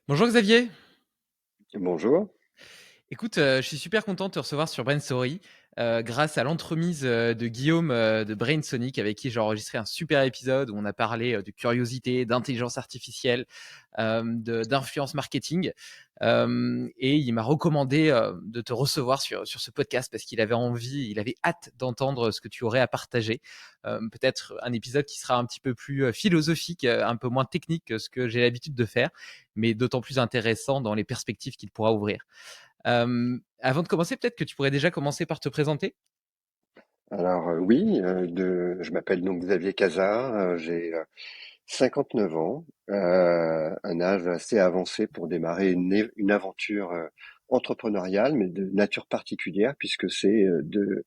Bonjour Xavier. Bonjour. Écoute, je suis super content de te recevoir sur Brain Story, grâce à l'entremise de Guillaume de Brain Sonic, avec qui j'ai enregistré un super épisode où on a parlé de curiosité, d'intelligence artificielle, d'influence marketing. Et il m'a recommandé de te recevoir sur ce podcast parce qu'il avait envie, il avait hâte d'entendre ce que tu aurais à partager. Peut-être un épisode qui sera un petit peu plus philosophique, un peu moins technique que ce que j'ai l'habitude de faire, mais d'autant plus intéressant dans les perspectives qu'il pourra ouvrir. Avant de commencer, peut-être que tu pourrais déjà commencer par te présenter. Alors oui, je m'appelle donc Xavier Cazard, j'ai 59 ans, un âge assez avancé pour démarrer une aventure entrepreneuriale, mais de nature particulière puisque c'est de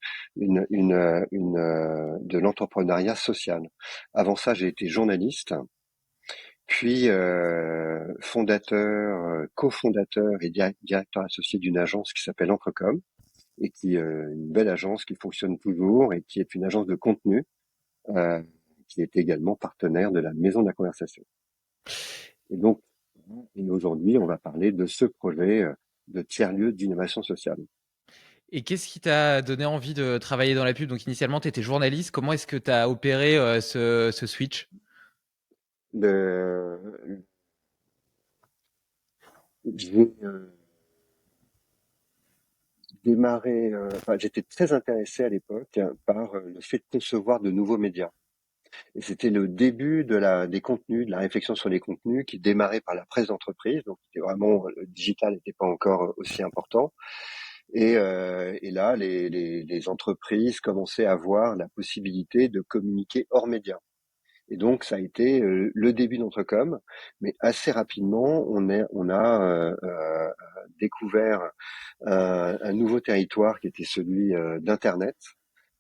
l'entrepreneuriat social. Avant ça, j'ai été journaliste, puis fondateur, cofondateur et directeur associé d'une agence qui s'appelle Entrecom. Et qui une belle agence qui fonctionne toujours et qui est une agence de contenu euh, qui est également partenaire de la Maison de la Conversation. Et donc, et aujourd'hui, on va parler de ce projet de tiers-lieu d'innovation sociale. Et qu'est-ce qui t'a donné envie de travailler dans la pub? Donc initialement, tu étais journaliste. Comment est-ce que tu as opéré ce switch? Le, j'ai démarré, enfin, j'étais très intéressé à l'époque par le fait de concevoir de nouveaux médias. Et c'était le début des contenus, de la réflexion sur les contenus qui démarrait par la presse d'entreprise. Donc, c'était vraiment, le digital n'était pas encore aussi important. Et là, les entreprises commençaient à voir la possibilité de communiquer hors média. Et donc, ça a été le début d'Entrecom, mais assez rapidement, on a découvert un nouveau territoire qui était celui d'Internet,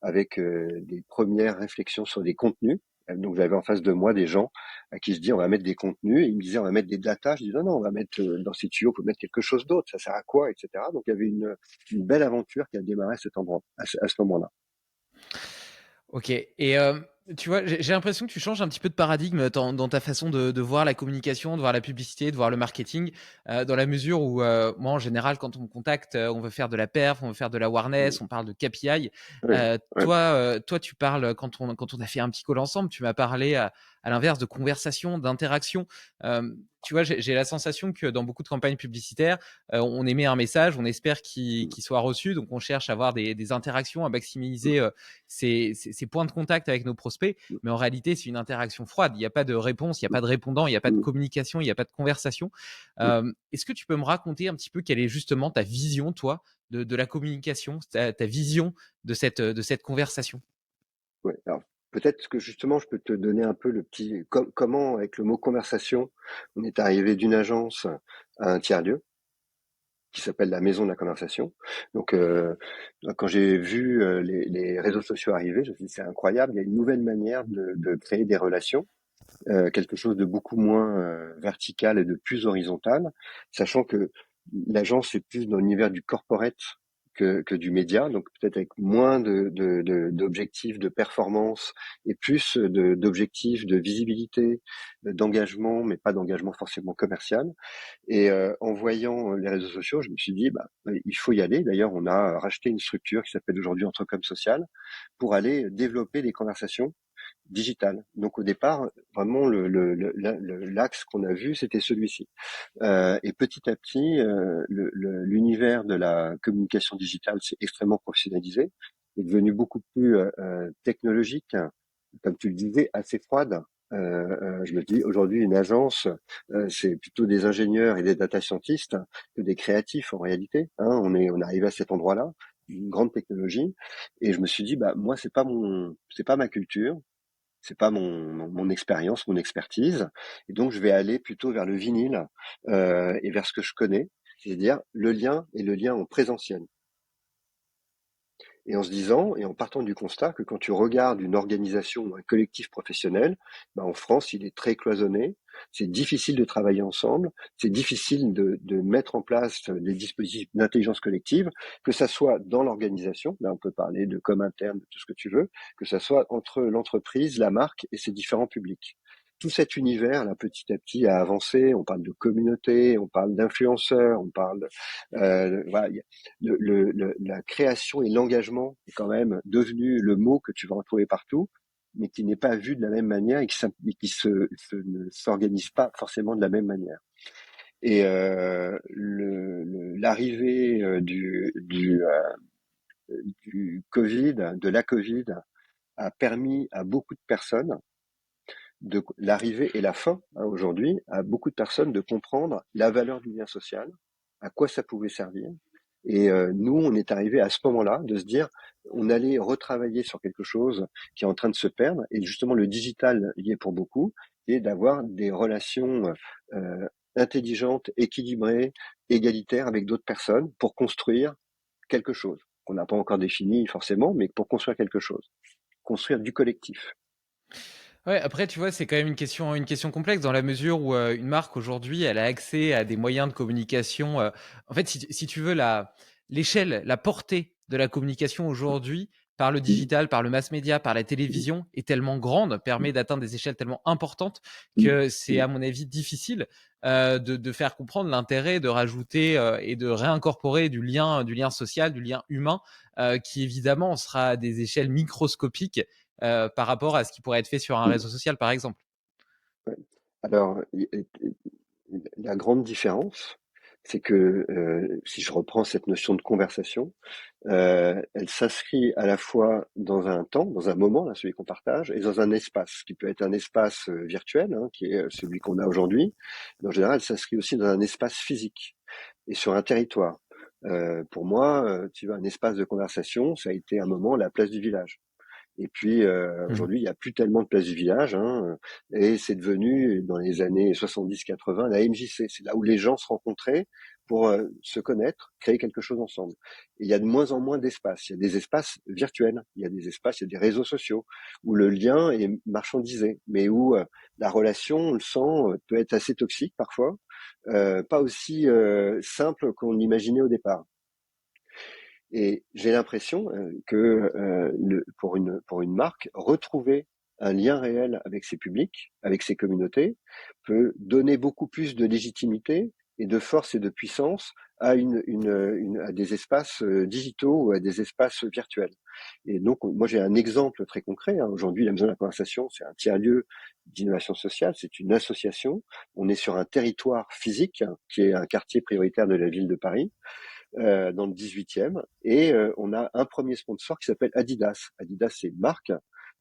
avec des premières réflexions sur des contenus. Donc j'avais en face de moi des gens à qui je dis on va mettre des contenus, et ils me disaient on va mettre des datas, je dis non non on va mettre dans ces tuyaux, on peut mettre quelque chose d'autre, ça sert à quoi, etc. Donc il y avait une belle aventure qui a démarré à cet endroit, à ce moment-là. Ok. Et tu vois, j'ai l'impression que tu changes un petit peu de paradigme dans ta façon de voir la communication, de voir la publicité, de voir le marketing, dans la mesure où moi, en général, quand on me contacte, on veut faire de la perf, on veut faire de l'awareness, on parle de KPI. Oui, ouais. Toi, tu parles quand on a fait un petit call ensemble, tu m'as parlé à l'inverse de conversation, d'interaction. Tu vois, j'ai la sensation que dans beaucoup de campagnes publicitaires, on émet un message, on espère qu'il soit reçu, donc on cherche à avoir des interactions, à maximiser ces points de contact avec nos prospects, mais en réalité, c'est une interaction froide. Il n'y a pas de réponse, il n'y a pas de répondant, il n'y a pas de communication, il n'y a pas de conversation. Est-ce que tu peux me raconter un petit peu quelle est justement ta vision, toi, de la communication, ta vision de cette conversation? Ouais. Alors peut-être que justement je peux te donner un peu le petit comment avec le mot conversation on est arrivé d'une agence à un tiers-lieu qui s'appelle la Maison de la Conversation. Donc, quand j'ai vu les réseaux sociaux arriver, je me suis dit c'est incroyable, il y a une nouvelle manière de créer des relations, quelque chose de beaucoup moins vertical et de plus horizontal, sachant que l'agence est plus dans l'univers du corporate que du média, donc peut-être avec moins d'objectifs de performance et plus d'objectifs de visibilité, d'engagement, mais pas d'engagement forcément commercial. Et en voyant les réseaux sociaux, je me suis dit, bah, il faut y aller. D'ailleurs, on a racheté une structure qui s'appelle aujourd'hui Entrecom Social pour aller développer des conversations digitales. Donc au départ, vraiment, l'axe qu'on a vu, c'était celui-ci. Et petit à petit, l'univers de la communication digitale s'est extrêmement professionnalisé, est devenu beaucoup plus technologique, comme tu le disais, assez froide. Je me dis aujourd'hui une agence, c'est plutôt des ingénieurs et des data scientists que des créatifs en réalité. Hein, on est arrivé à cet endroit-là, une grande technologie, et je me suis dit bah moi c'est pas ma culture, c'est pas mon expérience, mon expertise, et donc je vais aller plutôt vers le vinyle et vers ce que je connais, c'est-à-dire le lien et le lien en présentiel. Et en se disant, et en partant du constat que quand tu regardes une organisation ou un collectif professionnel, bah en France, il est très cloisonné, c'est difficile de travailler ensemble, c'est difficile de mettre en place des dispositifs d'intelligence collective, que ça soit dans l'organisation, là on peut parler de com interne, de tout ce que tu veux, que ça soit entre l'entreprise, la marque et ses différents publics. tout cet univers, là, petit à petit, a avancé. On parle de communauté, on parle d'influenceurs, on parle, voilà, la création et l'engagement est quand même devenu le mot que tu vas retrouver partout, mais qui n'est pas vu de la même manière et qui ne s'organise pas forcément de la même manière. Et l'arrivée du Covid, de la Covid, a permis à beaucoup de personnes de l'arrivée et la fin, aujourd'hui, à beaucoup de personnes de comprendre la valeur du lien social, à quoi ça pouvait servir. Et nous, on est arrivé à ce moment-là de se dire, on allait retravailler sur quelque chose qui est en train de se perdre. Et justement, le digital y est pour beaucoup, et d'avoir des relations intelligentes, équilibrées, égalitaires avec d'autres personnes pour construire quelque chose qu'on n'a pas encore défini forcément, mais pour construire quelque chose, construire du collectif. Ouais, après, tu vois, c'est quand même une question complexe dans la mesure où une marque aujourd'hui, elle a accès à des moyens de communication. En fait, si tu veux, l'échelle, la portée de la communication aujourd'hui par le digital, par le mass média, par la télévision est tellement grande, permet d'atteindre des échelles tellement importantes que c'est, à mon avis, difficile de faire comprendre l'intérêt de rajouter et de réincorporer du lien social, du lien humain, qui évidemment sera à des échelles microscopiques par rapport à ce qui pourrait être fait sur un réseau social, par exemple. Ouais. Alors, la grande différence, c'est que si je reprends cette notion de conversation, elle s'inscrit à la fois dans un temps, dans un moment, là, celui qu'on partage, et dans un espace, qui peut être un espace virtuel, hein, qui est celui qu'on a aujourd'hui, mais en général, elle s'inscrit aussi dans un espace physique et sur un territoire. Pour moi, tu vois, un espace de conversation, ça a été un moment la place du village. Et puis Mmh. aujourd'hui, il n'y a plus tellement de place du village, hein, et c'est devenu dans les années 70-80 la MJC. C'est là où les gens se rencontraient pour se connaître, créer quelque chose ensemble. Et il y a de moins en moins d'espaces. Il y a des espaces virtuels, il y a des espaces, il y a des réseaux sociaux où le lien est marchandisé, mais où la relation, on le sent, peut être assez toxique parfois, pas aussi simple qu'on l'imaginait au départ. Et j'ai l'impression que pour une marque, retrouver un lien réel avec ses publics, avec ses communautés, peut donner beaucoup plus de légitimité et de force et de puissance à à des espaces digitaux ou à des espaces virtuels. Et donc, moi, j'ai un exemple très concret, hein. Aujourd'hui, la Maison de la Conversation, c'est un tiers-lieu d'innovation sociale, c'est une association. On est sur un territoire physique, hein, qui est un quartier prioritaire de la ville de Paris, dans le 18e, et on a un premier sponsor qui s'appelle Adidas. Adidas, c'est une marque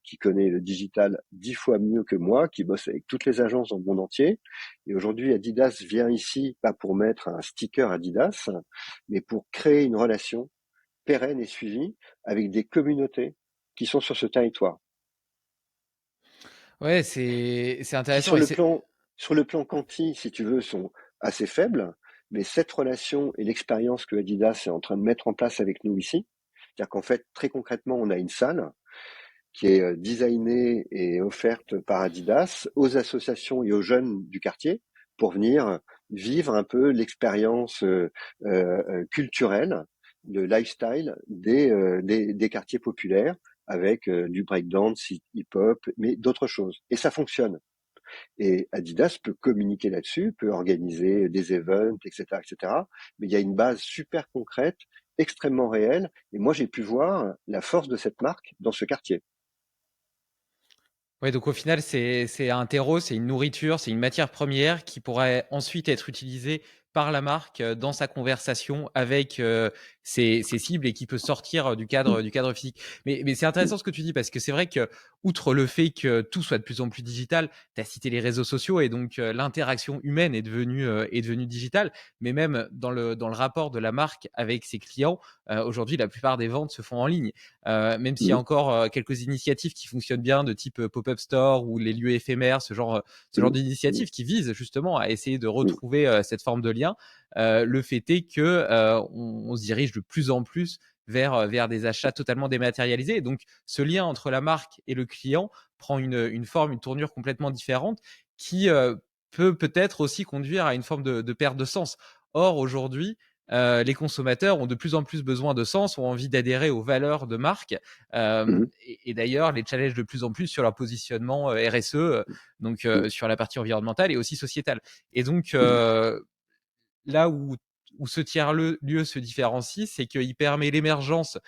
qui connaît le digital 10 fois mieux que moi, qui bosse avec toutes les agences dans le monde entier. Et aujourd'hui, Adidas vient ici, pas pour mettre un sticker Adidas, mais pour créer une relation pérenne et suivie avec des communautés qui sont sur ce territoire, Ouais, c'est qui intéressant et c'est sur le plan quanti, si tu veux, sont assez faibles, mais cette relation et l'expérience que Adidas est en train de mettre en place avec nous ici, c'est-à-dire qu'en fait, très concrètement, on a une salle qui est designée et offerte par Adidas aux associations et aux jeunes du quartier pour venir vivre un peu l'expérience culturelle, le lifestyle des quartiers populaires avec du breakdance, hip-hop, mais d'autres choses. Et ça fonctionne. Et Adidas peut communiquer là-dessus, peut organiser des events, etc., etc. Mais il y a une base super concrète, extrêmement réelle. Et moi, j'ai pu voir la force de cette marque dans ce quartier. ouais, donc au final, c'est un terreau, c'est une nourriture, c'est une matière première qui pourrait ensuite être utilisée par la marque dans sa conversation avec ses cibles et qui peut sortir Mm, du cadre physique. Mais c'est mm, intéressant ce que tu dis parce que c'est vrai que, outre le fait que tout soit de plus en plus digital, tu as cité les réseaux sociaux et donc l'interaction humaine est devenue digitale, mais même dans le rapport de la marque avec ses clients, aujourd'hui, la plupart des ventes se font en ligne. Même s'il y a mm, encore quelques initiatives qui fonctionnent bien, de type pop-up store ou les lieux éphémères, ce genre mm, mm, d'initiatives qui visent justement à essayer de mm. retrouver cette forme de lien. Le fait est que on se dirige de plus en plus vers des achats totalement dématérialisés. Et donc, ce lien entre la marque et le client prend une forme, une tournure complètement différente qui peut peut-être aussi conduire à une forme de perte de sens. Or, aujourd'hui, les consommateurs ont de plus en plus besoin de sens, ont envie d'adhérer aux valeurs de marque. Mmh. Et d'ailleurs, les challenge de plus en plus sur leur positionnement RSE, donc Mmh. sur la partie environnementale et aussi sociétale. Et donc, Mmh. là où ce tiers-lieu se différencie, c'est qu'il permet l'émergence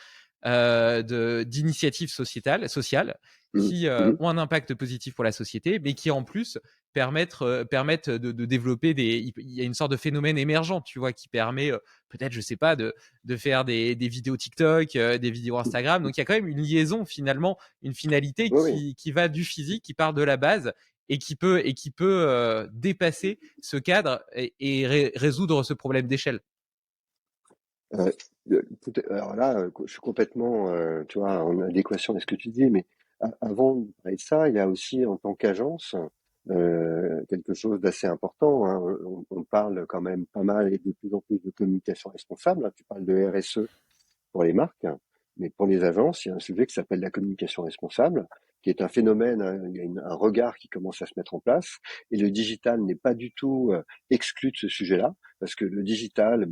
d'initiatives sociales Mmh. qui Mmh. ont un impact positif pour la société, mais qui en plus permettent de développer des. Il y a une sorte de phénomène émergent, tu vois, qui permet peut-être, je sais pas, de faire des vidéos TikTok, des vidéos Mmh. Instagram. Donc il y a quand même une liaison finalement, une finalité Oui, oui. qui va du physique, qui part de la base et qui peut dépasser ce cadre et résoudre ce problème d'échelle. Heu, alors là, je suis complètement, tu vois, en adéquation avec ce que tu dis, mais avant de parler de ça, il y a aussi en tant qu'agence, quelque chose d'assez important, hein. On parle quand même pas mal et de plus en plus de communication responsable, hein. Tu parles de RSE pour les marques, mais pour les agences, il y a un sujet qui s'appelle la communication responsable, qui est un phénomène, hein, il y a un regard qui commence à se mettre en place, et le digital n'est pas du tout exclu de ce sujet-là, parce que le digital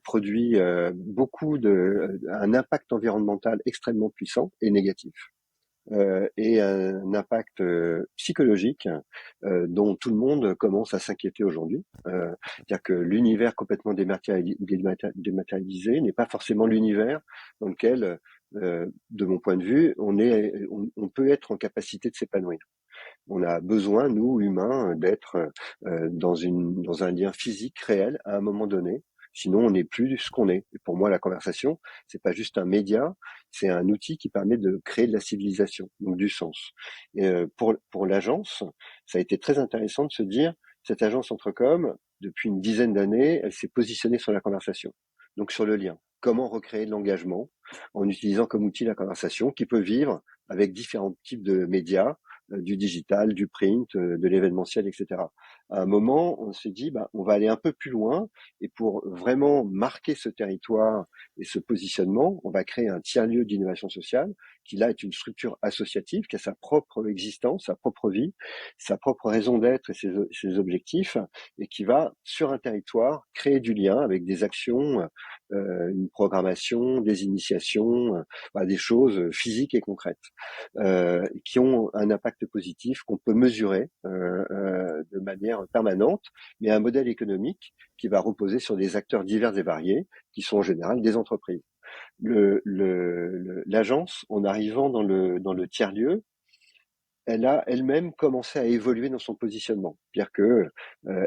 produit beaucoup un impact environnemental extrêmement puissant et négatif. Et un impact psychologique dont tout le monde commence à s'inquiéter aujourd'hui. C'est-à-dire que l'univers complètement dématérialisé n'est pas forcément l'univers dans lequel, de mon point de vue, on peut être en capacité de s'épanouir. On a besoin, nous, humains, d'être dans un lien physique réel à un moment donné. Sinon, on n'est plus ce qu'on est. Et pour moi, la conversation, c'est pas juste un média, c'est un outil qui permet de créer de la civilisation, donc du sens. Et pour l'agence, ça a été très intéressant de se dire, cette agence Entrecom, depuis une dizaine d'années, elle s'est positionnée sur la conversation, donc sur le lien. Comment recréer de l'engagement en utilisant comme outil la conversation qui peut vivre avec différents types de médias, du digital, du print, de l'événementiel, etc. À un moment, on s'est dit, bah, on va aller un peu plus loin et pour vraiment marquer ce territoire et ce positionnement, on va créer un tiers-lieu d'innovation sociale qui là est une structure associative qui a sa propre existence, sa propre vie, sa propre raison d'être et ses objectifs et qui va sur un territoire créer du lien avec des actions, une programmation, des initiations, des choses physiques et concrètes qui ont un impact positif qu'on peut mesurer de manière permanente, mais un modèle économique qui va reposer sur des acteurs divers et variés, qui sont en général des entreprises. L'agence, en arrivant dans le tiers-lieu, elle a elle-même commencé à évoluer dans son positionnement. Pire que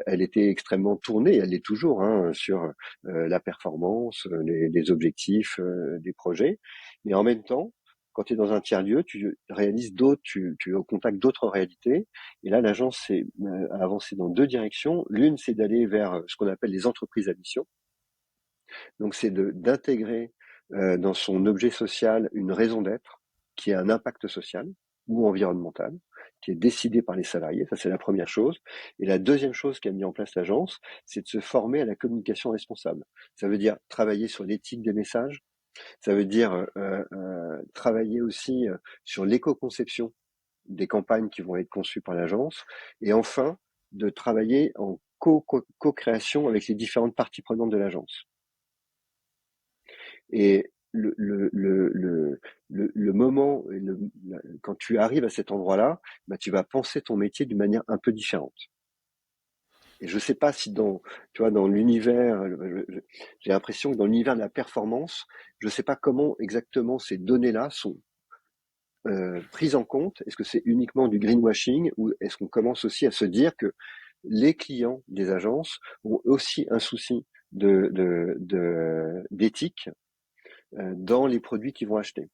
elle était extrêmement tournée, elle l'est toujours, hein, sur la performance, les objectifs des projets. Mais en même temps, quand tu es dans un tiers-lieu, tu réalises d'autres, tu es au contact d'autres réalités. Et là, l'agence a avancé dans deux directions. L'une, c'est d'aller vers ce qu'on appelle les entreprises à mission. Donc, c'est d'intégrer dans son objet social une raison d'être qui a un impact social ou environnemental, qui est décidé par les salariés. Ça, c'est la première chose. Et la deuxième chose qu'a mis en place l'agence, c'est de se former à la communication responsable. Ça veut dire travailler sur l'éthique des messages. Ça veut dire travailler aussi sur l'éco-conception des campagnes qui vont être conçues par l'agence. Et enfin, de travailler en co-création avec les différentes parties prenantes de l'agence. Et le moment, quand tu arrives à cet endroit-là, bah, tu vas penser ton métier d'une manière un peu différente. Et je sais pas si tu vois, dans l'univers, j'ai l'impression que dans l'univers de la performance, je sais pas comment exactement ces données-là sont prises en compte. Est-ce que c'est uniquement du greenwashing ou est-ce qu'on commence aussi à se dire que les clients des agences ont aussi un souci d'éthique dans les produits qu'ils vont acheter.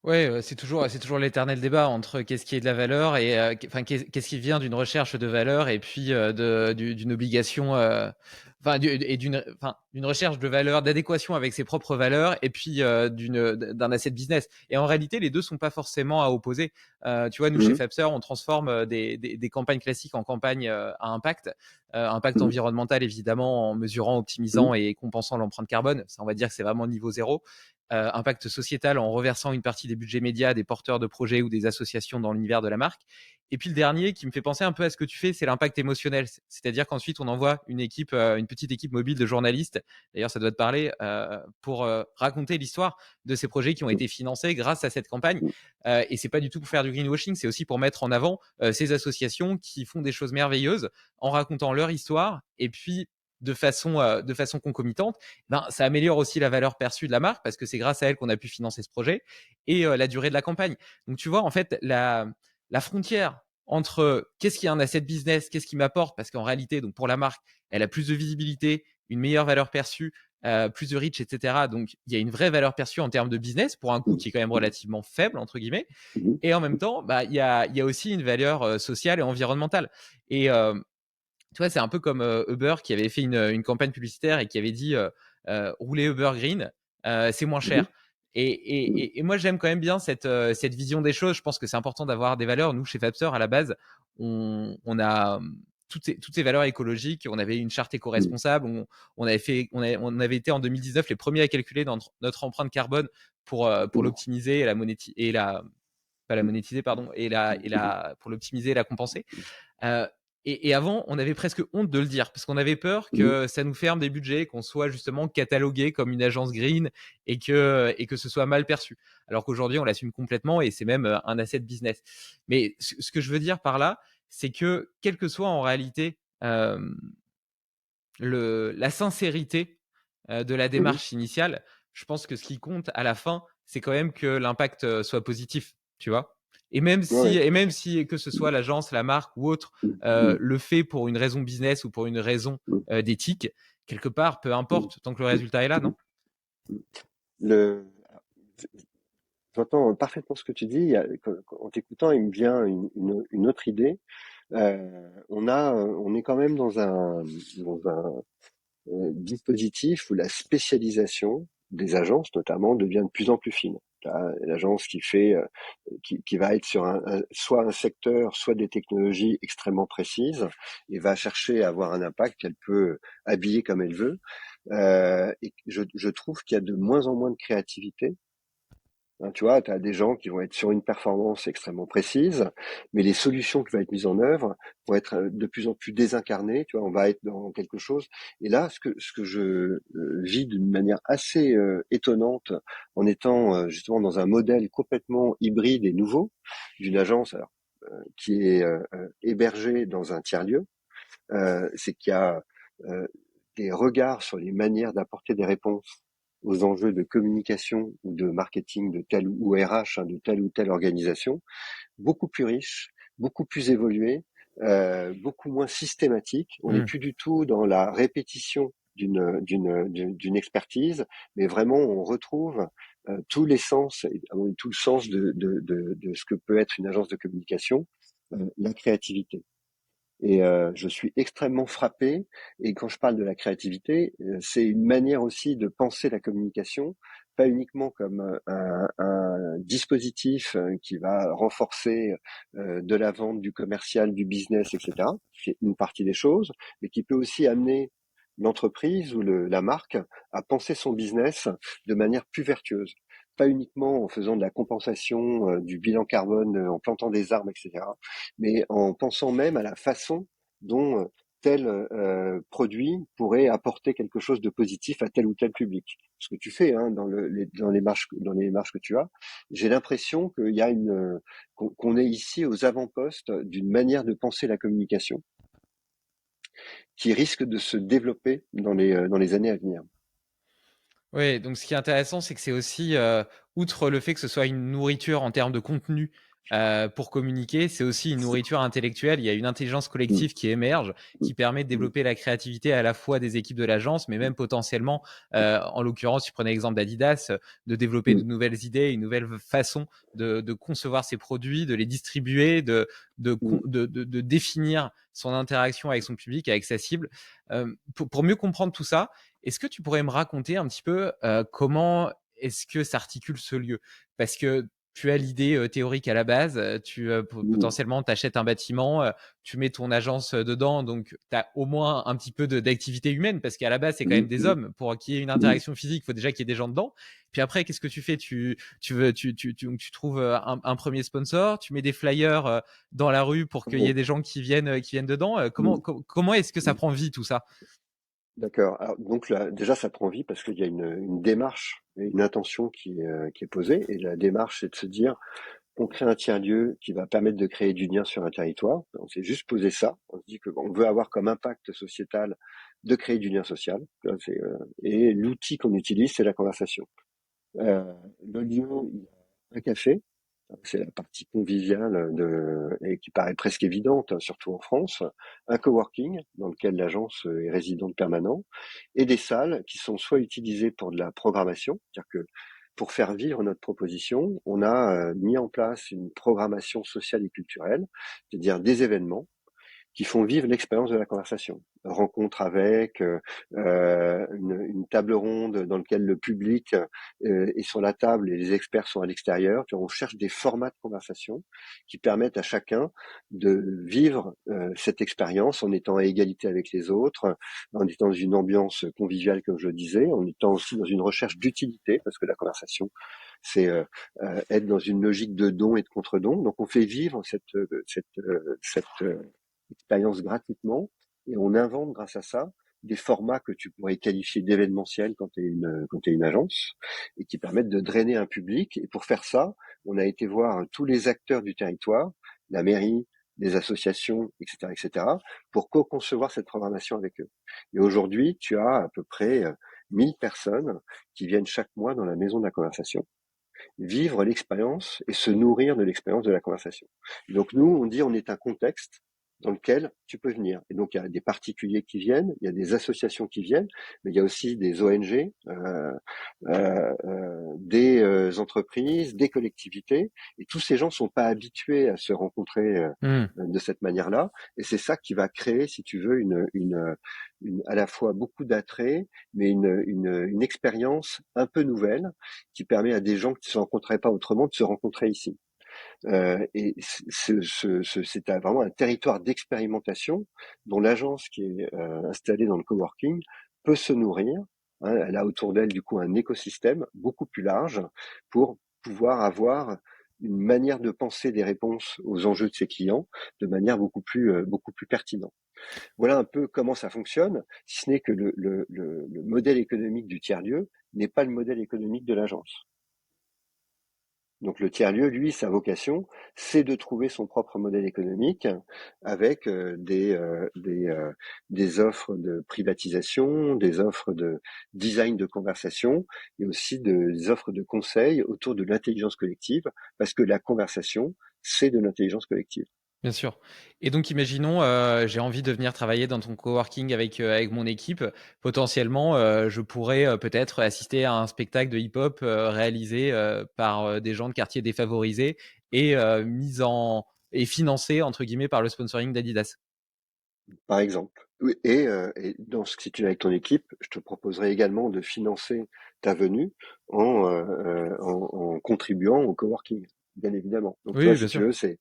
Ouais, c'est toujours l'éternel débat entre qu'est-ce qui est de la valeur et enfin qu'est-ce qui vient d'une recherche de valeur et puis d'une obligation, enfin d'une recherche de valeur, d'adéquation avec ses propres valeurs et puis d'un asset business. Et en réalité, les deux sont pas forcément à opposer. Tu vois, nous chez Mmh. Fabster, on transforme des campagnes classiques en campagnes à impact, impact Mmh. environnemental évidemment en mesurant, Mmh. optimisant et compensant l'empreinte carbone. Ça, on va dire que c'est vraiment niveau zéro. Impact sociétal en reversant une partie des budgets médias à des porteurs de projets ou des associations dans l'univers de la marque. Et puis le dernier qui me fait penser un peu à ce que tu fais, c'est l'impact émotionnel. C'est-à-dire qu'ensuite, on envoie une équipe, une petite équipe mobile de journalistes, d'ailleurs ça doit te parler, pour raconter l'histoire de ces projets qui ont été financés grâce à cette campagne. Et c'est pas du tout pour faire du greenwashing, c'est aussi pour mettre en avant ces associations qui font des choses merveilleuses en racontant leur histoire. Et puis, de façon concomitante, ben, ça améliore aussi la valeur perçue de la marque parce que c'est grâce à elle qu'on a pu financer ce projet et la durée de la campagne. Donc, tu vois, en fait, la frontière entre qu'est-ce qui est un asset business, qu'est-ce qui m'apporte, parce qu'en réalité, donc pour la marque, elle a plus de visibilité, une meilleure valeur perçue, plus de reach, etc. Donc, il y a une vraie valeur perçue en termes de business pour un coût qui est quand même relativement faible, entre guillemets. Et en même temps, bah, il y a aussi une valeur sociale et environnementale. Et tu vois, c'est un peu comme Uber qui avait fait une campagne publicitaire et qui avait dit rouler Uber Green, c'est moins cher. Et moi, j'aime quand même bien cette vision des choses. Je pense que c'est important d'avoir des valeurs. Nous, chez Fabster, à la base, on a toutes ces valeurs écologiques. On avait une charte éco-responsable. On avait été en 2019 les premiers à calculer notre empreinte carbone pour l'optimiser et la pas la monétiser, pardon, pour l'optimiser et la compenser. Euh, et avant, on avait presque honte de le dire parce qu'on avait peur que ça nous ferme des budgets, qu'on soit justement catalogué comme une agence green et que ce soit mal perçu. Alors qu'aujourd'hui, on l'assume complètement et c'est même un asset business. Mais ce que je veux dire par là, c'est que quelle que soit en réalité la sincérité de la démarche initiale, je pense que ce qui compte à la fin, c'est quand même que l'impact soit positif, tu vois. Et même si que ce soit l'agence, la marque ou autre le fait pour une raison business ou pour une raison d'éthique, quelque part, peu importe, tant que le résultat est là, non? Le, J'entends parfaitement ce que tu dis. En t'écoutant, il me vient une autre idée. On est quand même dans un dispositif où la spécialisation des agences, notamment, devient de plus en plus fine. L'agence qui va être sur soit un secteur, soit des technologies extrêmement précises, et va chercher à avoir un impact qu'elle peut habiller comme elle veut. Et je trouve qu'il y a de moins en moins de créativité. Hein, tu vois, tu as des gens qui vont être sur une performance extrêmement précise, mais les solutions qui vont être mises en œuvre vont être de plus en plus désincarnées. Tu vois, on va être dans quelque chose. Et là, ce que je vis d'une manière assez étonnante, en étant justement dans un modèle complètement hybride et nouveau d'une agence qui est hébergée dans un tiers-lieu, c'est qu'il y a euh, des regards sur les manières d'apporter des réponses aux enjeux de communication ou de marketing de telle ou RH, de telle ou telle organisation, beaucoup plus riches, beaucoup plus évolués, beaucoup moins systématiques. On n'est plus du tout dans la répétition d'une expertise, mais vraiment on retrouve tous les sens, tout le sens de ce que peut être une agence de communication, la créativité. Et je suis extrêmement frappé. Et quand je parle de la créativité, c'est une manière aussi de penser la communication, pas uniquement comme un dispositif qui va renforcer de la vente, du commercial, du business, etc. C'est une partie des choses, mais qui peut aussi amener l'entreprise ou la marque à penser son business de manière plus vertueuse. Pas uniquement en faisant de la compensation du bilan carbone, en plantant des arbres, etc., mais en pensant même à la façon dont tel produit pourrait apporter quelque chose de positif à tel ou tel public. Ce que tu fais hein, dans les marches que tu as, j'ai l'impression qu'il y a qu'on est ici aux avant-postes d'une manière de penser la communication qui risque de se développer dans les années à venir. Oui, donc ce qui est intéressant, c'est que c'est aussi, outre le fait que ce soit une nourriture en termes de contenu pour communiquer, c'est aussi une nourriture intellectuelle. Il y a une intelligence Mm, collective qui émerge, qui permet de mm, développer la créativité à la fois des équipes de l'agence, mais même potentiellement, en l'occurrence, tu prenais l'exemple d'Adidas, de développer de mm, nouvelles idées, une nouvelle façon de concevoir ses produits, de les distribuer, de, mm. de définir son interaction avec son public, avec sa cible. Pour mieux comprendre tout ça, est-ce que tu pourrais me raconter un petit peu comment est-ce que s'articule ce lieu? Parce que tu as l'idée théorique à la base, Mmh. potentiellement t'achètes un bâtiment, tu mets ton agence dedans, donc tu as au moins un petit peu d'activité humaine, parce qu'à la base, c'est quand même Mmh, des mmh, hommes. Pour qu'il y ait une mmh. interaction physique, il faut déjà qu'il y ait des gens dedans. Puis après, qu'est-ce que tu fais? Donc tu trouves un premier sponsor, tu mets des flyers dans la rue pour qu'il y ait Mmh, des gens qui viennent dedans. mmh, Comment est-ce que ça mmh. prend vie tout ça? D'accord. Alors, donc là, déjà, ça prend vie parce qu'il y a une démarche et une intention qui est posée. Et la démarche, c'est de se dire, on crée un tiers-lieu qui va permettre de créer du lien sur un territoire. On s'est juste posé ça. On se dit qu'on veut avoir comme impact sociétal de créer du lien social. Et l'outil qu'on utilise, c'est la conversation. Le lieu, il y a un café. C'est la partie conviviale et qui paraît presque évidente, hein, surtout en France. Un coworking dans lequel l'agence est résidente permanent et des salles qui sont soit utilisées pour de la programmation, c'est-à-dire que pour faire vivre notre proposition, on a mis en place une programmation sociale et culturelle, c'est-à-dire des événements qui font vivre l'expérience de la conversation. Rencontre avec, une table ronde dans laquelle le public est sur la table et les experts sont à l'extérieur. On cherche des formats de conversation qui permettent à chacun de vivre cette expérience en étant à égalité avec les autres, en étant dans une ambiance conviviale, comme je le disais, en étant aussi dans une recherche d'utilité, parce que la conversation, c'est être dans une logique de don et de contre-don. Donc on fait vivre cette expérience gratuitement et on invente grâce à ça des formats que tu pourrais qualifier d'événementiels quand tu es une agence et qui permettent de drainer un public. Et pour faire ça, on a été voir tous les acteurs du territoire, la mairie, les associations, etc., etc., pour co-concevoir cette programmation avec eux. Et aujourd'hui, tu as à peu près 1000 personnes qui viennent chaque mois dans la maison de la conversation vivre l'expérience et se nourrir de l'expérience de la conversation. Donc nous, on dit on est un contexte dans lequel tu peux venir. Et donc il y a des particuliers qui viennent, il y a des associations qui viennent, mais il y a aussi des ONG, des entreprises, des collectivités. Et tous ces gens sont pas habitués à se rencontrer Hmm. de cette manière-là. Et c'est ça qui va créer, si tu veux, à la fois beaucoup d'attrait, mais une expérience un peu nouvelle qui permet à des gens qui ne se rencontreraient pas autrement de se rencontrer ici. Et c'est vraiment un territoire d'expérimentation dont l'agence qui est installée dans le coworking peut se nourrir. Hein, elle a autour d'elle du coup un écosystème beaucoup plus large pour pouvoir avoir une manière de penser des réponses aux enjeux de ses clients de manière beaucoup plus pertinente. Voilà un peu comment ça fonctionne, si ce n'est que le modèle économique du tiers-lieu n'est pas le modèle économique de l'agence. Donc le tiers-lieu, lui, sa vocation, c'est de trouver son propre modèle économique avec des offres de privatisation, des offres de design de conversation et aussi des offres de conseil autour de l'intelligence collective, parce que la conversation, c'est de l'intelligence collective. Bien sûr. Et donc, imaginons, j'ai envie de venir travailler dans ton coworking avec mon équipe. Potentiellement, je pourrais peut-être assister à un spectacle de hip-hop réalisé par des gens de quartiers défavorisés et et financé entre guillemets par le sponsoring d'Adidas. Par exemple. Oui, et si tu es avec ton équipe, je te proposerai également de financer ta venue en contribuant au coworking, bien évidemment. Donc, tu vois, Oui, bien si tu sûr. veux,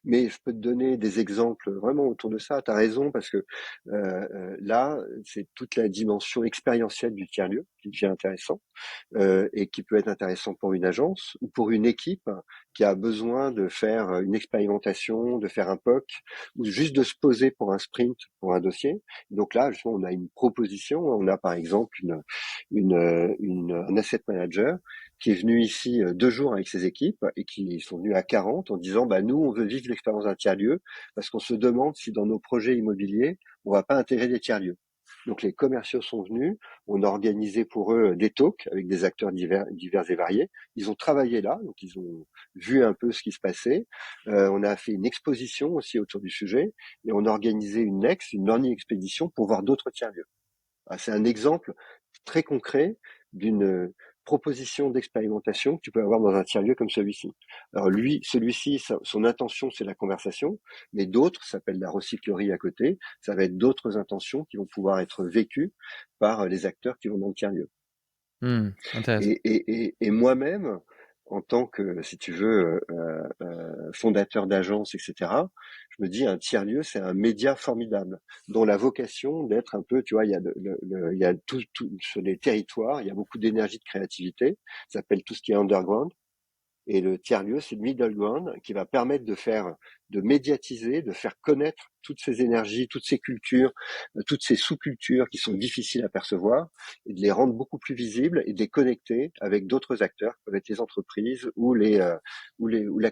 mais je peux te donner des exemples vraiment autour de ça. Tu as raison, parce que là, c'est toute la dimension expérientielle du tiers-lieu qui devient intéressant et qui peut être intéressant pour une agence ou pour une équipe qui a besoin de faire une expérimentation, de faire un POC ou juste de se poser pour un sprint, pour un dossier. Donc là, justement, on a une proposition. On a par exemple un asset manager qui est venu ici 2 jours avec ses équipes et qui sont venus à 40 en disant, bah, nous, on veut vivre l'expérience d'un tiers-lieu parce qu'on se demande si dans nos projets immobiliers, on va pas intégrer des tiers-lieux. Donc les commerciaux sont venus, on a organisé pour eux des talks avec des acteurs divers et variés. Ils ont travaillé là, donc ils ont vu un peu ce qui se passait. On a fait une exposition aussi autour du sujet et on a organisé une learning expédition pour voir d'autres tiers-lieux. Ah, c'est un exemple très concret d'une proposition d'expérimentation que tu peux avoir dans un tiers-lieu comme celui-ci. Alors celui-ci, son intention, c'est la conversation, mais d'autres, ça s'appelle la recyclerie à côté, ça va être d'autres intentions qui vont pouvoir être vécues par les acteurs qui vont dans le tiers-lieu. Intéressant. Et moi-même, en tant que, si tu veux, fondateur d'agence, etc., je me dis un tiers-lieu, c'est un média formidable, dont la vocation d'être un peu, tu vois, il y a, il y a tout sur les territoires, il y a beaucoup d'énergie, de créativité, ça s'appelle tout ce qui est underground. Et le tiers-lieu, c'est le middle ground qui va permettre de médiatiser, de faire connaître toutes ces énergies, toutes ces cultures, toutes ces sous-cultures qui sont difficiles à percevoir et de les rendre beaucoup plus visibles et de les connecter avec d'autres acteurs, comme être les entreprises ou la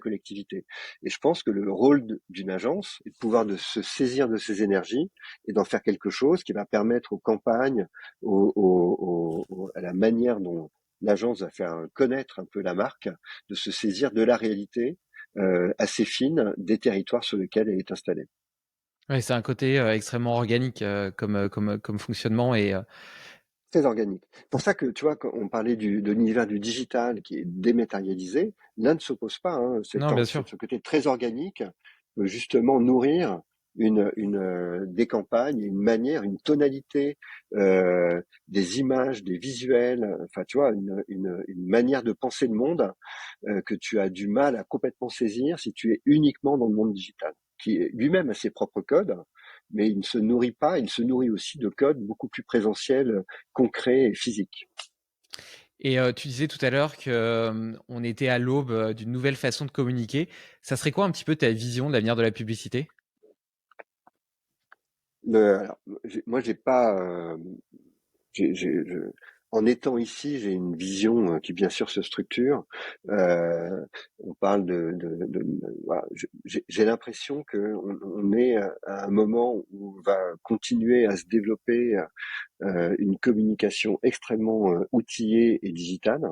collectivité. Et je pense que le rôle d'une agence est de pouvoir de se saisir de ces énergies et d'en faire quelque chose qui va permettre aux campagnes, à la manière dont l'agence va faire connaître un peu la marque, de se saisir de la réalité assez fine des territoires sur lesquels elle est installée. Ouais, c'est un côté extrêmement organique comme fonctionnement et Très organique. Pour ça que, tu vois, quand on parlait de l'univers du digital qui est dématérialisé, l'un ne s'oppose pas. Hein. non, bien sûr. Ce côté très organique peut justement nourrir des campagnes, une manière, une tonalité, des images, des visuels, enfin, tu vois, une manière de penser le monde que tu as du mal à complètement saisir si tu es uniquement dans le monde digital, qui lui-même a ses propres codes, mais il ne se nourrit pas, il se nourrit aussi de codes beaucoup plus présentiels, concrets et physiques. Et tu disais tout à l'heure que on était à l'aube d'une nouvelle façon de communiquer. Ça serait quoi un petit peu ta vision de l'avenir de la publicité? Alors, moi, j'ai pas, je en étant ici, j'ai une vision qui bien sûr se structure. On parle voilà, j'ai l'impression que on est à un moment où va continuer à se développer une communication extrêmement outillée et digitale,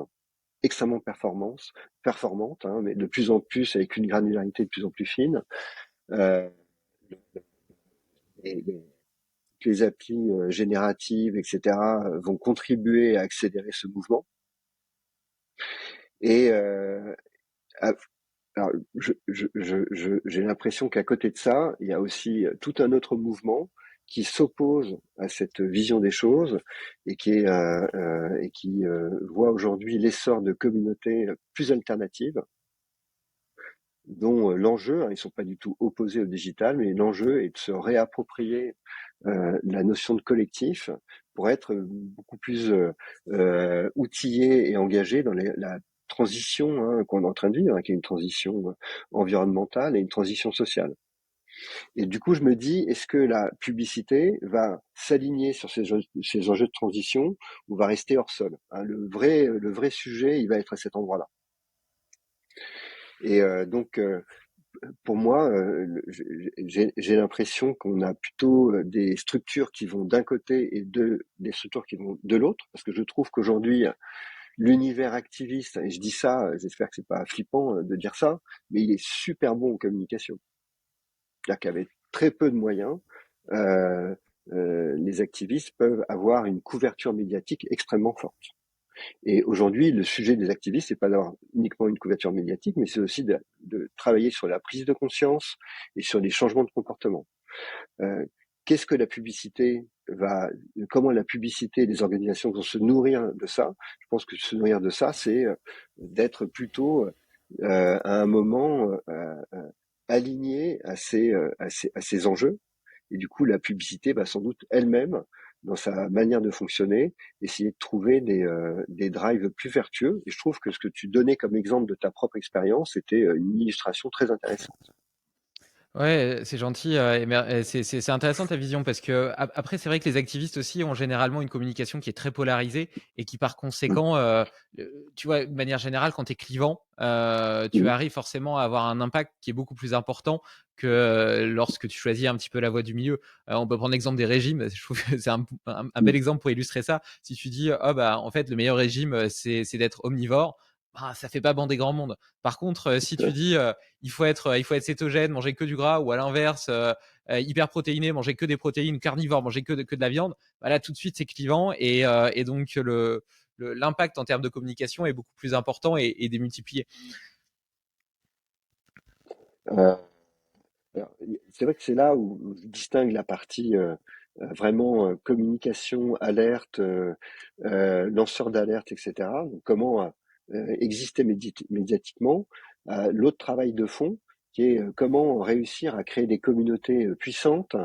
extrêmement performante, hein, mais de plus en plus avec une granularité de plus en plus fine. Euh, et les applis génératives, etc., vont contribuer à accélérer ce mouvement. Et à- alors, j'ai l'impression qu'à côté de ça, il y a aussi tout un autre mouvement qui s'oppose à cette vision des choses et qui voit aujourd'hui l'essor de communautés plus alternatives, dont l'enjeu, hein, ils sont pas du tout opposés au digital, mais l'enjeu est de se réapproprier la notion de collectif pour être beaucoup plus outillé et engagé dans la transition qu'on est en train de vivre, hein, qui est une transition environnementale et une transition sociale. Et du coup, je me dis, est-ce que la publicité va s'aligner sur ces enjeux de transition ou va rester hors sol, hein? Le vrai sujet, il va être à cet endroit-là. Et pour moi, j'ai l'impression qu'on a plutôt des structures qui vont d'un côté et des structures qui vont de l'autre, parce que je trouve qu'aujourd'hui, l'univers activiste, et je dis ça, j'espère que c'est pas flippant de dire ça, mais il est super bon en communication. C'est-à-dire qu'avec très peu de moyens, euh, les activistes peuvent avoir une couverture médiatique extrêmement forte. Et aujourd'hui, le sujet des activistes, c'est pas d'avoir uniquement une couverture médiatique, mais c'est aussi de travailler sur la prise de conscience et sur les changements de comportement. Euh, Qu'est-ce que la publicité comment la publicité et les organisations vont se nourrir de ça? Je pense que se nourrir de ça, c'est d'être plutôt à un moment aligné à ces enjeux. Et du coup, la publicité va sans doute elle-même, dans sa manière de fonctionner, essayer de trouver des drives plus vertueux. Et je trouve que ce que tu donnais comme exemple de ta propre expérience, c'était une illustration très intéressante. Ouais, c'est gentil, c'est intéressant ta vision parce que après c'est vrai que les activistes aussi ont généralement une communication qui est très polarisée et qui par Mmh, conséquent, tu vois, de manière générale quand tu es clivant, tu mmh, arrives forcément à avoir un impact qui est beaucoup plus important que, lorsque tu choisis un petit peu la voie du milieu. On peut prendre l'exemple des régimes, je trouve que c'est un mmh, bel exemple pour illustrer ça. Si tu dis: «Oh bah, en fait le meilleur régime, c'est d'être omnivore», bah, ça fait pas bander grand monde. Par contre, si tu dis, il faut être cétogène, manger que du gras, ou à l'inverse, hyper protéiné, manger que des protéines, carnivore, manger que de la viande. Bah là, tout de suite, c'est clivant et donc l'impact en termes de communication est beaucoup plus important et démultiplié. heu, alors, c'est vrai que c'est là où je distingue la partie, vraiment, communication, alerte, lanceur d'alerte et cetera. Donc comment, exister médiatiquement, l'autre travail de fond qui est comment réussir à créer des communautés puissantes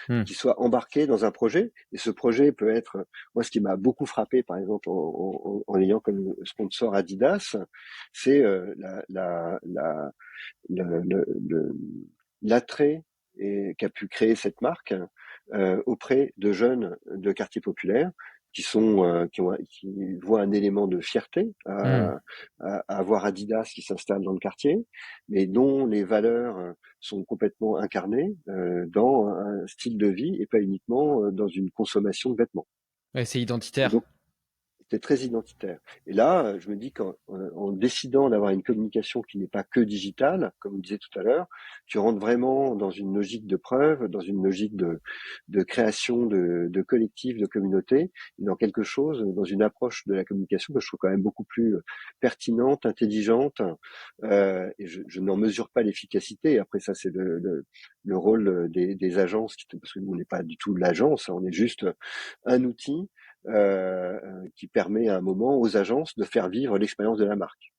Hmm. qui soient embarquées dans un projet. Et ce projet peut être, moi, ce qui m'a beaucoup frappé, par exemple, en ayant comme sponsor Adidas, c'est l'attrait qu'a pu créer cette marque auprès de jeunes de quartiers populaires qui voient un élément de fierté Hmm. à avoir Adidas qui s'installe dans le quartier, mais dont les valeurs sont complètement incarnées dans un style de vie et pas uniquement dans une consommation de vêtements. Ouais, c'est Et identitaire. donc c'était très identitaire. Et là, je me dis qu'en décidant d'avoir une communication qui n'est pas que digitale, comme on disait tout à l'heure, tu rentres vraiment dans une logique de preuve, dans une logique de création de collectifs, de communautés, et dans quelque chose, dans une approche de la communication que je trouve quand même beaucoup plus pertinente, intelligente, et je n'en mesure pas l'efficacité. Après ça, c'est le rôle des agences, parce que nous, on n'est pas du tout l'agence, on est juste un outil qui permet à un moment aux agences de faire vivre l'expérience de la marque.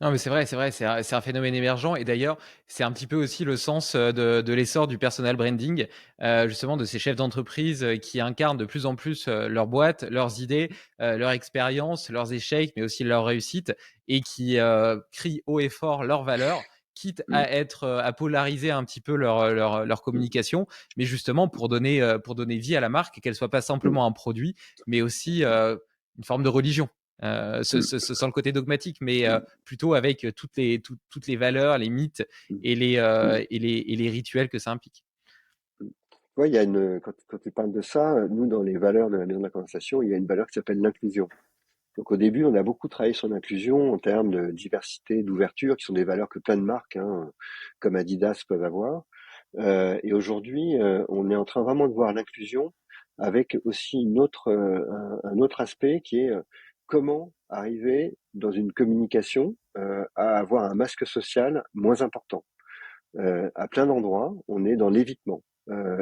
Non, mais c'est vrai, c'est un phénomène émergent. Et d'ailleurs, c'est un petit peu aussi le sens de l'essor du personal branding, justement de ces chefs d'entreprise qui incarnent de plus en plus leur boîte, leurs idées, leur expérience, leurs échecs, mais aussi leurs réussites, et qui crient haut et fort leurs valeurs, quitte Mm, à être à polariser un petit peu leur mm, communication, mais justement pour donner vie à la marque et qu'elle soit pas mm, simplement un produit, mais aussi une forme de religion. mm, Sans le côté dogmatique, mais plutôt avec toutes les valeurs, les mythes mm, et mm, et les rituels que ça implique. mm. Ouais, il y a quand tu parles de ça, nous, dans les valeurs de la maison de la conversation, il y a une valeur qui s'appelle l'inclusion. Donc au début, on a beaucoup travaillé sur l'inclusion en termes de diversité, d'ouverture, qui sont des valeurs que plein de marques, hein, comme Adidas, peuvent avoir. Et aujourd'hui, on est en train vraiment de voir l'inclusion avec aussi un autre aspect qui est comment arriver dans une communication à avoir un masque social moins important. À plein d'endroits, on est dans l'évitement.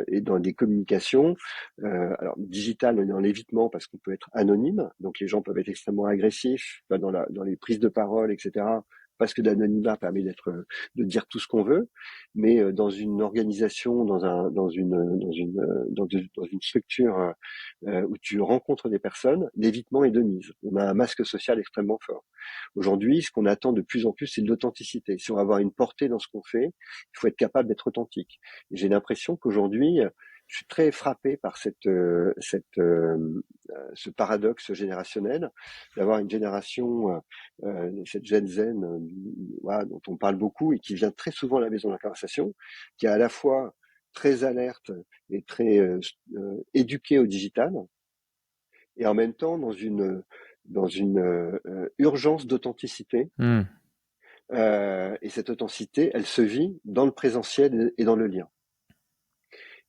Et dans des communications, alors digitales, on est dans l'évitement parce qu'on peut être anonyme, donc les gens peuvent être extrêmement agressifs dans les prises de parole, etc. Parce que l'anonymat permet de dire tout ce qu'on veut, mais dans une organisation, dans une structure où tu rencontres des personnes, l'évitement est de mise. On a un masque social extrêmement fort. Aujourd'hui, ce qu'on attend de plus en plus, c'est de l'authenticité. Si on veut avoir une portée dans ce qu'on fait, il faut être capable d'être authentique. Et j'ai l'impression qu'aujourd'hui, je suis très frappé par ce paradoxe générationnel, d'avoir une génération, cette Gen Z, voilà, dont on parle beaucoup et qui vient très souvent à la maison de la conversation, qui est à la fois très alerte et très éduquée au digital, et en même temps dans une urgence d'authenticité. Hmm. Et cette authenticité, elle se vit dans le présentiel et dans le lien.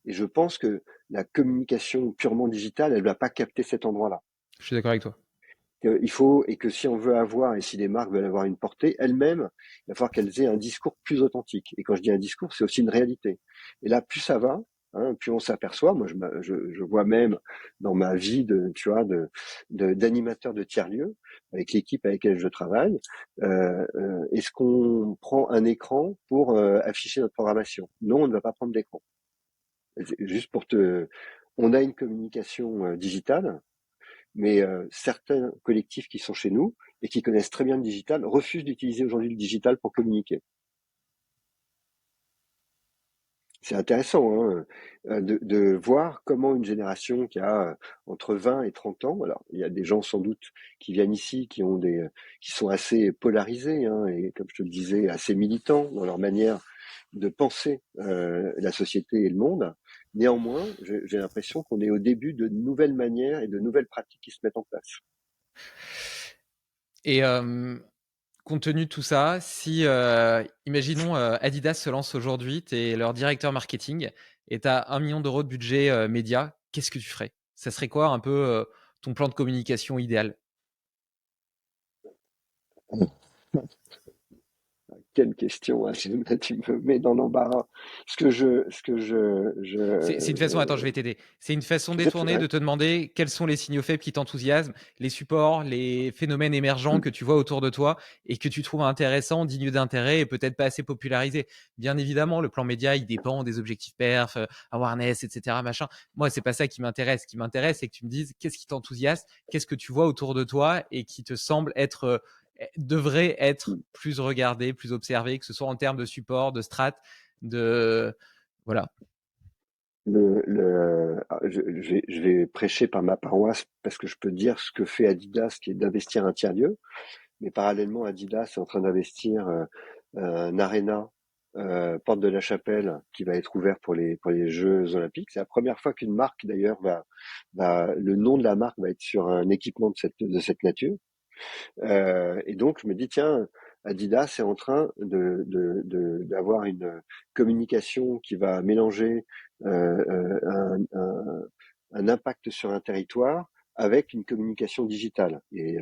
Et je pense que la communication purement digitale, elle ne va pas capter cet endroit-là. Je suis d'accord avec toi. Il faut, et que si on veut avoir, et si les marques veulent avoir une portée, elles-mêmes, il va falloir qu'elles aient un discours plus authentique. Et quand je dis un discours, c'est aussi une réalité. Et là, plus ça va, hein, plus on s'aperçoit. Moi, je vois même dans ma vie d'animateur de tiers-lieux, avec l'équipe avec laquelle je travaille, est-ce qu'on prend un écran pour afficher notre programmation? Non, on ne va pas prendre d'écran. Juste on a une communication digitale, mais certains collectifs qui sont chez nous et qui connaissent très bien le digital refusent d'utiliser aujourd'hui le digital pour communiquer. C'est intéressant hein, de voir comment une génération qui a entre 20 et 30 ans, alors il y a des gens sans doute qui viennent ici, qui sont assez polarisés hein, et comme je te le disais, assez militants dans leur manière de penser la société et le monde. Néanmoins, j'ai l'impression qu'on est au début de nouvelles manières et de nouvelles pratiques qui se mettent en place. Et compte tenu de tout ça, si, imaginons, Adidas se lance aujourd'hui, tu es leur directeur marketing et tu as 1 000 000 € de budget média, qu'est-ce que tu ferais? Ça serait quoi un peu ton plan de communication idéal? quelle question, hein, tu me mets dans l'embarras. C'est une façon, attends, je vais t'aider. C'est une façon détournée de Ouais. te demander quels sont les signaux faibles qui t'enthousiasment, les supports, les phénomènes émergents Mm. que tu vois autour de toi et que tu trouves intéressants, dignes d'intérêt et peut-être pas assez popularisés. Bien évidemment, le plan média, il dépend des objectifs perf, awareness, etc., machin. Moi, c'est pas ça qui m'intéresse. Ce qui m'intéresse, c'est que tu me dises qu'est-ce qui t'enthousiasme, qu'est-ce que tu vois autour de toi et qui te semble être, devrait être plus regardé, plus observé, que ce soit en termes de support, de strat, de, voilà. Je vais prêcher par ma paroisse parce que je peux dire ce que fait Adidas, qui est d'investir un tiers-lieu. Mais parallèlement, Adidas est en train d'investir un aréna Porte de la Chapelle qui va être ouvert pour les Jeux Olympiques. C'est la première fois qu'une marque d'ailleurs le nom de la marque va être sur un équipement de cette nature. Et donc je me dis tiens, Adidas est en train d'avoir une communication qui va mélanger un impact sur un territoire avec une communication digitale. Et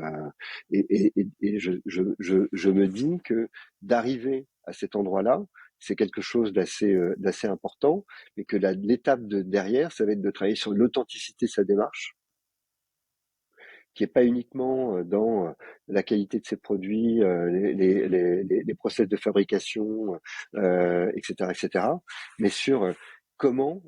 je me dis que d'arriver à cet endroit-là, c'est quelque chose d'assez important, et que l'étape de derrière, ça va être de travailler sur l'authenticité de sa démarche, qui est pas uniquement dans la qualité de ses produits, les process de fabrication, etc., etc., mais sur comment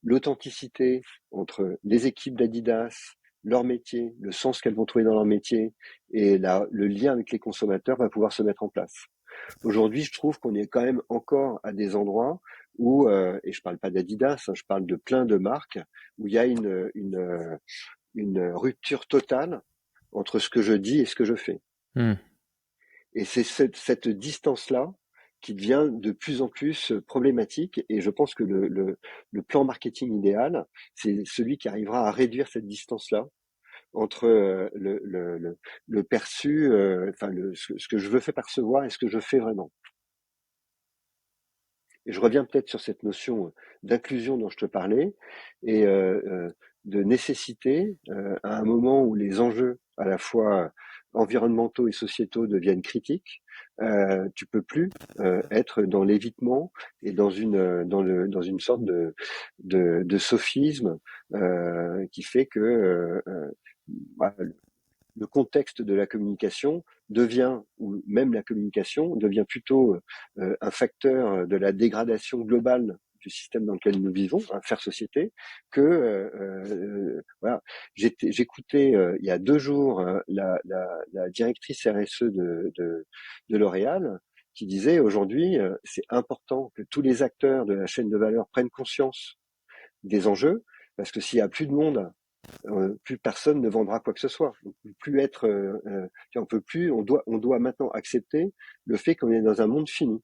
l'authenticité entre les équipes d'Adidas, leur métier, le sens qu'elles vont trouver dans leur métier et le lien avec les consommateurs va pouvoir se mettre en place. Aujourd'hui, je trouve qu'on est quand même encore à des endroits où, et je parle pas d'Adidas, hein, je parle de plein de marques, où il y a une rupture totale entre ce que je dis et ce que je fais. Hmm. Et c'est cette distance-là qui devient de plus en plus problématique. Et je pense que le plan marketing idéal, c'est celui qui arrivera à réduire cette distance-là entre le perçu, enfin ce que je veux faire percevoir et ce que je fais vraiment. Et je reviens peut-être sur cette notion d'inclusion dont je te parlais et de nécessité à un moment où les enjeux à la fois environnementaux et sociétaux deviennent critiques. Tu peux plus être dans l'évitement et dans une sorte de sophisme qui fait que voilà, le contexte de la communication devient, ou même la communication, devient plutôt un facteur de la dégradation globale du système dans lequel nous vivons, faire société, que voilà. J'écoutais il y a 2 jours la directrice RSE de L'Oréal qui disait aujourd'hui c'est important que tous les acteurs de la chaîne de valeur prennent conscience des enjeux, parce que s'il y a plus de monde, plus personne ne vendra quoi que ce soit. On peut plus être, on peut plus, on doit maintenant accepter le fait qu'on est dans un monde fini.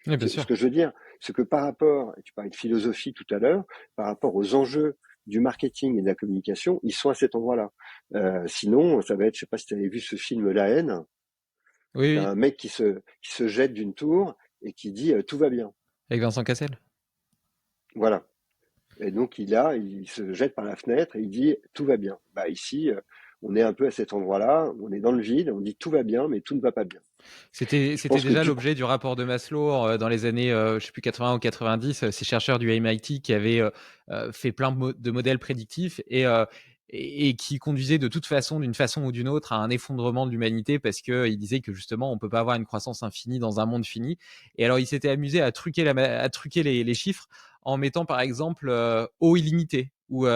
Oui, bien Ce sûr. que je veux dire, c'est que par rapport, et tu parlais de philosophie tout à l'heure, par rapport aux enjeux du marketing et de la communication, ils sont à cet endroit-là. Sinon, ça va être, je sais pas si tu avais vu ce film La Haine, Oui, t'as oui. un mec qui se jette d'une tour et qui dit tout va bien. Avec Vincent Cassel. Voilà. Et donc il se jette par la fenêtre et il dit tout va bien. Bah ici, on est un peu à cet endroit-là, on est dans le vide, on dit tout va bien, mais tout ne va pas bien. Je C'était pense que déjà du coup, l'objet du rapport de Maslow dans les années, je sais plus 80 ou 90. Ces chercheurs du MIT qui avaient fait plein de modèles prédictifs et qui conduisaient de toute façon, d'une façon ou d'une autre, à un effondrement de l'humanité parce qu'ils disaient que justement, on peut pas avoir une croissance infinie dans un monde fini. Et alors, ils s'étaient amusés à truquer, à truquer les chiffres en mettant par exemple eau illimitée ou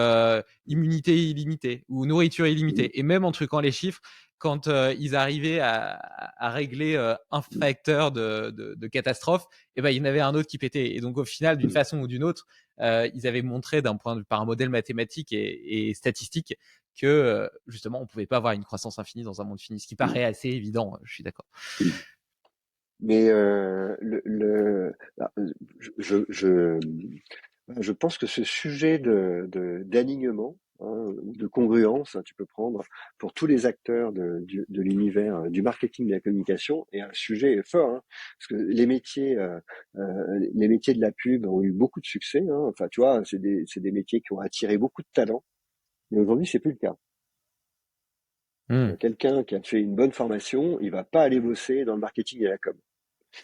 immunité illimitée ou nourriture illimitée. Et même en truquant les chiffres, quand ils arrivaient à régler un facteur de catastrophe, et ben il y en avait un autre qui pétait. Et donc au final, d'une façon ou d'une autre, ils avaient montré par un modèle mathématique et statistique que justement on pouvait pas avoir une croissance infinie dans un monde fini, ce qui paraît assez évident. Je suis d'accord. mais je pense que ce sujet d'alignement, hein, de congruence, hein, tu peux prendre pour tous les acteurs de l'univers du marketing et de la communication, est un sujet fort, hein, parce que les métiers de la pub ont eu beaucoup de succès, hein, enfin tu vois, c'est des métiers qui ont attiré beaucoup de talents, mais aujourd'hui c'est plus le cas. Mmh. Quelqu'un qui a fait une bonne formation, il va pas aller bosser dans le marketing et la com.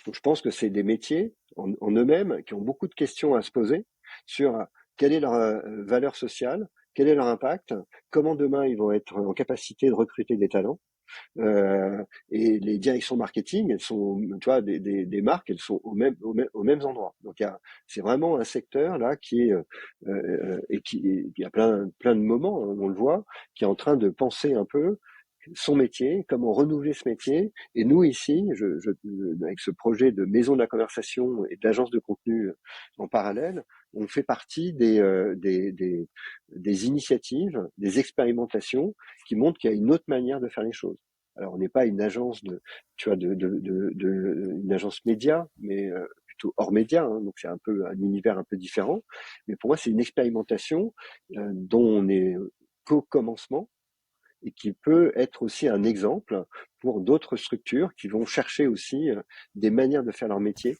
Donc je pense que c'est des métiers en eux-mêmes qui ont beaucoup de questions à se poser sur quelle est leur valeur sociale, quel est leur impact, comment demain ils vont être en capacité de recruter des talents. Et les directions marketing, elles sont, tu vois, des marques, elles sont aux mêmes endroits. Donc c'est vraiment un secteur là qui est et qui il y a plein de moments, hein, on le voit, qui est en train de penser un peu son métier, comment renouveler ce métier. Et nous ici, avec ce projet de maison de la conversation et d'agence de contenu en parallèle, on fait partie des initiatives, des expérimentations qui montrent qu'il y a une autre manière de faire les choses. Alors, on n'est pas une agence tu vois, une agence média, mais plutôt hors média, hein, donc c'est un peu un univers un peu différent. Mais pour moi, c'est une expérimentation dont on est qu'au commencement et qui peut être aussi un exemple pour d'autres structures qui vont chercher aussi des manières de faire leur métier.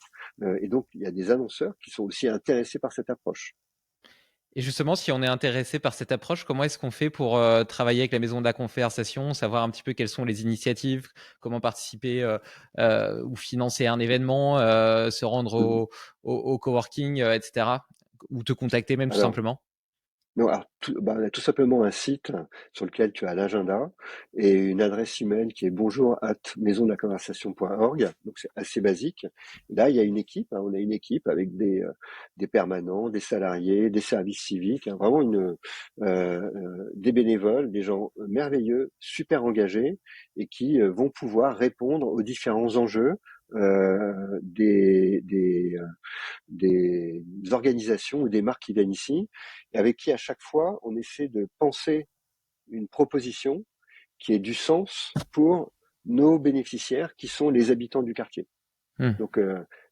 Et donc, il y a des annonceurs qui sont aussi intéressés par cette approche. Et justement, si on est intéressé par cette approche, comment est-ce qu'on fait pour travailler avec la maison de la conversation, savoir un petit peu quelles sont les initiatives, comment participer ou financer un événement, se rendre Mhm. au coworking, etc. Ou te contacter même tout Alors, simplement. non, alors, on a tout simplement un site sur lequel tu as l'agenda et une adresse email qui est bonjour@maisondellaconversation.org. Donc c'est assez basique. Là, il y a une équipe, hein, on a une équipe avec des permanents, des salariés, des services civiques, hein, vraiment des bénévoles, des gens merveilleux, super engagés et qui vont pouvoir répondre aux différents enjeux des organisations ou des marques qui viennent ici, et avec qui à chaque fois on essaie de penser une proposition qui ait du sens pour nos bénéficiaires qui sont les habitants du quartier. Hmm. Donc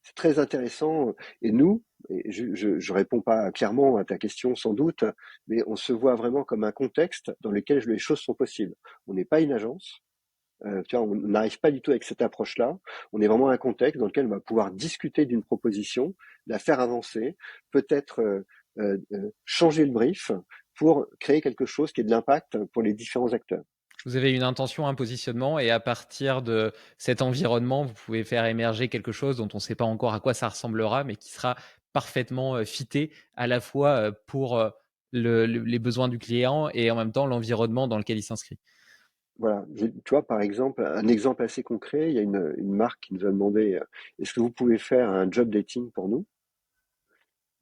c'est très intéressant. Et nous, et je réponds pas clairement à ta question sans doute, mais on se voit vraiment comme un contexte dans lequel les choses sont possibles. On n'est pas une agence, tu vois, on n'arrive pas du tout avec cette approche-là. On est vraiment un contexte dans lequel on va pouvoir discuter d'une proposition, la faire avancer, peut-être changer le brief pour créer quelque chose qui ait de l'impact pour les différents acteurs. Vous avez une intention, un positionnement, et à partir de cet environnement, vous pouvez faire émerger quelque chose dont on ne sait pas encore à quoi ça ressemblera, mais qui sera parfaitement fité à la fois pour les besoins du client et en même temps l'environnement dans lequel il s'inscrit. Voilà, tu vois, par exemple, un exemple assez concret, il y a une marque qui nous a demandé est-ce que vous pouvez faire un job dating pour nous?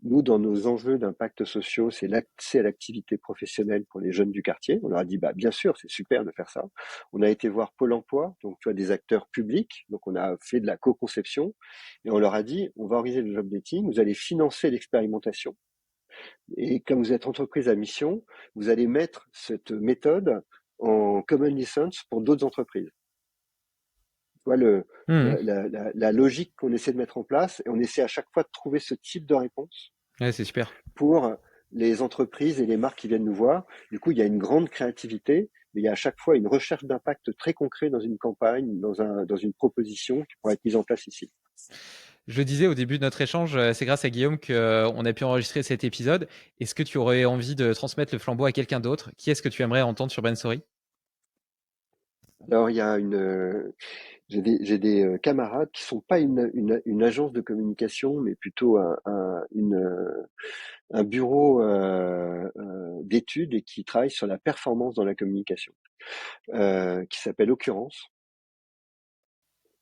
Nous, dans nos enjeux d'impact sociaux, c'est l'accès à l'activité professionnelle pour les jeunes du quartier. On leur a dit, bah, bien sûr, c'est super de faire ça. On a été voir Pôle emploi, donc tu vois, des acteurs publics. Donc on a fait de la co-conception et on leur a dit, on va organiser le job dating, vous allez financer l'expérimentation. Et comme vous êtes entreprise à mission, vous allez mettre cette méthode en common license pour d'autres entreprises. Tu vois, Mmh. la logique qu'on essaie de mettre en place, et on essaie à chaque fois de trouver ce type de réponse Ouais, c'est super. pour les entreprises et les marques qui viennent nous voir. Du coup, il y a une grande créativité, mais il y a à chaque fois une recherche d'impact très concret dans une campagne, dans une proposition qui pourrait être mise en place ici. Je le disais au début de notre échange, c'est grâce à Guillaume qu'on a pu enregistrer cet épisode. Est-ce que tu aurais envie de transmettre le flambeau à quelqu'un d'autre? Qui est-ce que tu aimerais entendre sur Ben Story? Alors, j'ai des camarades qui sont pas une agence de communication, mais plutôt un bureau d'études et qui travaille sur la performance dans la communication, qui s'appelle Occurrence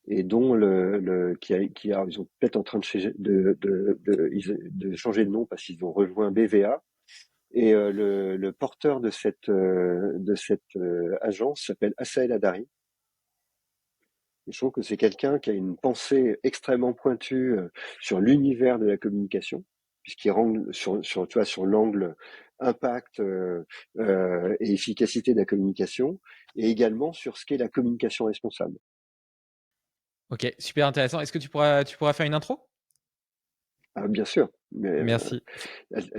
et dont ils sont peut-être en train de changer de nom parce qu'ils ont rejoint BVA. Et le porteur de cette agence s'appelle Assael Adari. Et je trouve que c'est quelqu'un qui a une pensée extrêmement pointue sur l'univers de la communication, puisqu'il rentre tu vois, sur l'angle impact et efficacité de la communication, et également sur ce qu'est la communication responsable. Ok, super intéressant. Est-ce que tu pourras faire une intro? Ah, bien sûr, mais Merci.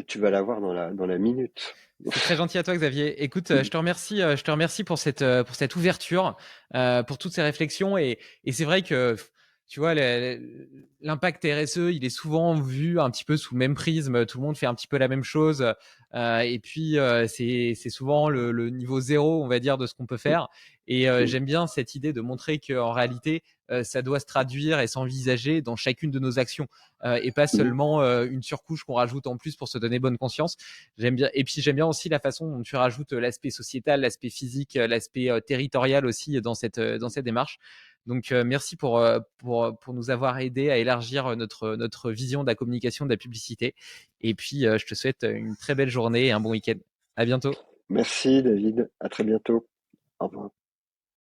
tu vas l'avoir dans la minute. C'est très gentil à toi, Xavier. Écoute, je te remercie pour cette ouverture, pour toutes ces réflexions. Et c'est vrai que, tu vois, l'impact RSE, il est souvent vu un petit peu sous le même prisme. Tout le monde fait un petit peu la même chose. Et puis, c'est souvent le niveau zéro, on va dire, de ce qu'on peut faire. Et j'aime bien cette idée de montrer qu'en réalité, ça doit se traduire et s'envisager dans chacune de nos actions et pas seulement une surcouche qu'on rajoute en plus pour se donner bonne conscience. J'aime bien. Et puis j'aime bien aussi la façon dont tu rajoutes l'aspect sociétal, l'aspect physique, l'aspect territorial aussi dans cette démarche. Donc merci pour nous avoir aidé à élargir notre vision de la communication, de la publicité. Et puis je te souhaite une très belle journée et un bon week-end. À bientôt. Merci David, à très bientôt. Au revoir.